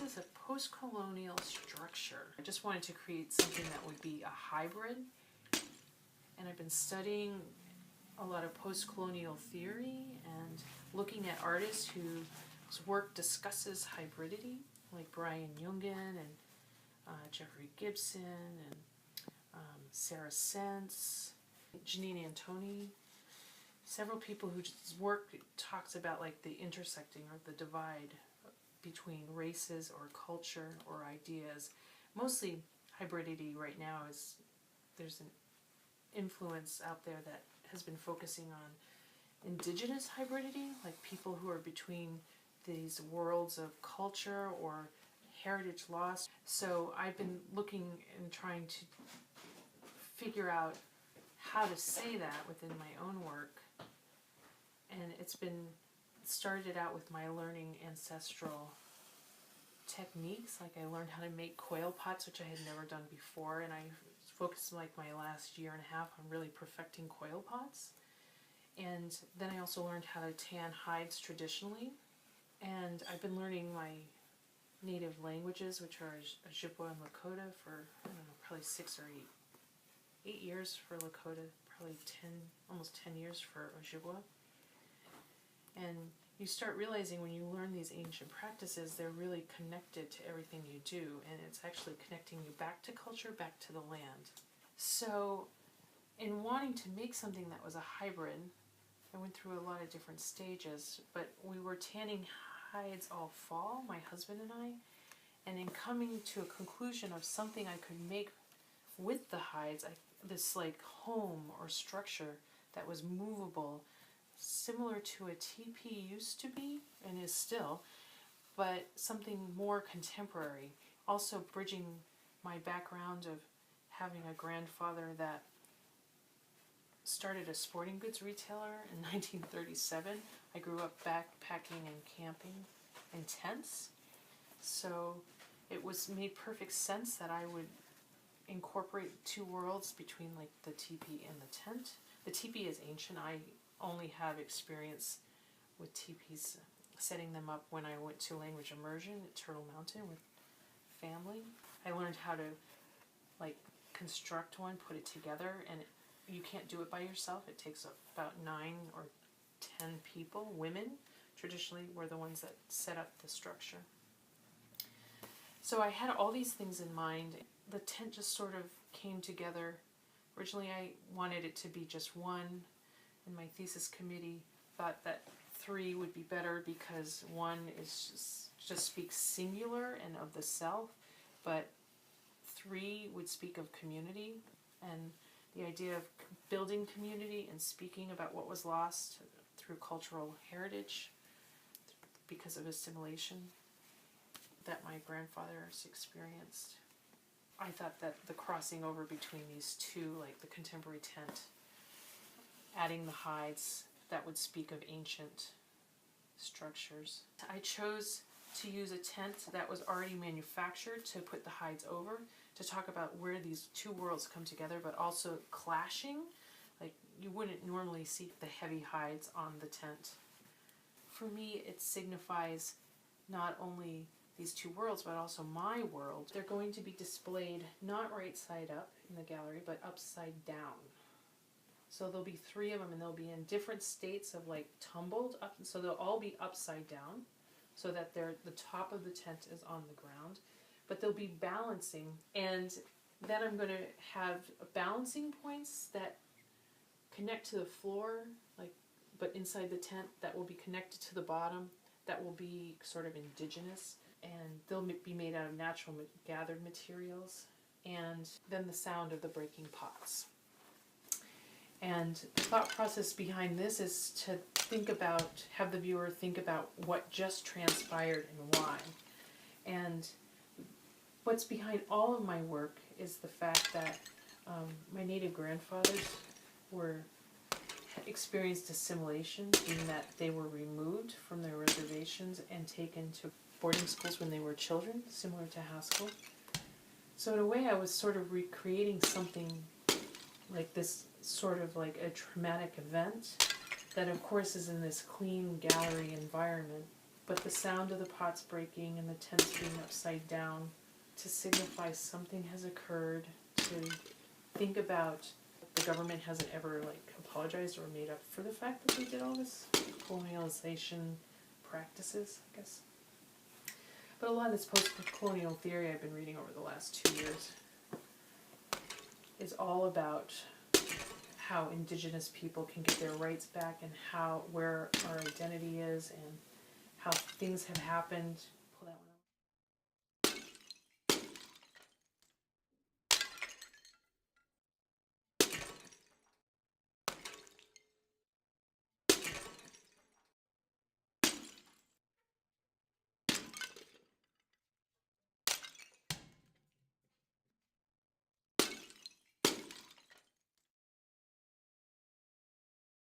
is a post-colonial structure. I just wanted to create something that would be a hybrid, and I've been studying a lot of post-colonial theory and looking at artists whose work discusses hybridity, like Brian Jungen and Jeffrey Gibson and Sarah Sense, Janine Antoni, several people whose work talks about like the intersecting or the divide between races or culture or ideas. Mostly hybridity right now is, there's an influence out there that has been focusing on indigenous hybridity, like people who are between these worlds of culture or heritage loss. So I've been looking and trying to figure out how to say that within my own work. And it's been started out with my learning ancestral techniques. Like I learned how to make coil pots, which I had never done before, and I focused like my last year and a half on really perfecting coil pots. And then I also learned how to tan hides traditionally. And I've been learning my native languages, which are Ojibwa and Lakota, for, I don't know, probably 6 or 8 years for Lakota, probably almost 10 years for Ojibwa. And you start realizing when you learn these ancient practices, they're really connected to everything you do, and it's actually connecting you back to culture, back to the land. So in wanting to make something that was a hybrid, I went through a lot of different stages, but we were tanning hides all fall, my husband and I, and in coming to a conclusion of something I could make with the hides, this like home or structure that was movable, similar to a teepee used to be and is still, but something more contemporary. Also bridging my background of having a grandfather that started a sporting goods retailer in 1937. I grew up backpacking and camping in tents, so it was made perfect sense that I would incorporate two worlds between like the teepee and the tent. The teepee is ancient. I only have experience with teepees, setting them up when I went to language immersion at Turtle Mountain with family. I learned how to like construct one, put it together, and you can't do it by yourself. It takes about 9 or 10 people. Women traditionally were the ones that set up the structure. So I had all these things in mind. The tent just sort of came together. Originally I wanted it to be just one, and my thesis committee thought that 3 would be better because 1 is just speaks singular and of the self, but 3 would speak of community and the idea of building community and speaking about what was lost through cultural heritage because of assimilation that my grandfathers experienced. I thought that the crossing over between these two, like the contemporary tent, adding the hides, that would speak of ancient structures. I chose to use a tent that was already manufactured to put the hides over, to talk about where these two worlds come together, but also clashing. Like you wouldn't normally see the heavy hides on the tent. For me, it signifies not only these two worlds, but also my world. They're going to be displayed not right side up in the gallery, but upside down. So there'll be 3 of them, and they'll be in different states of like tumbled up. So they'll all be upside down, so that the top of the tent is on the ground, but they'll be balancing. And then I'm going to have balancing points that connect to the floor, like, but inside the tent, that will be connected to the bottom, that will be sort of indigenous, and they'll be made out of natural gathered materials, and then the sound of the breaking pots. And the thought process behind this is to have the viewer think about what just transpired and why. And what's behind all of my work is the fact that my native grandfathers experienced assimilation, in that they were removed from their reservations and taken to boarding schools when they were children, similar to Haskell. So in a way I was sort of recreating something like this, sort of like a traumatic event that of course is in this clean gallery environment, but the sound of the pots breaking and the tents being upside down to signify something has occurred, to think about the government hasn't ever apologized or made up for the fact that they did all this colonialization practices, I guess. But a lot of this post-colonial theory I've been reading over the last 2 years is all about how indigenous people can get their rights back and where our identity is and how things have happened. Pull that one up.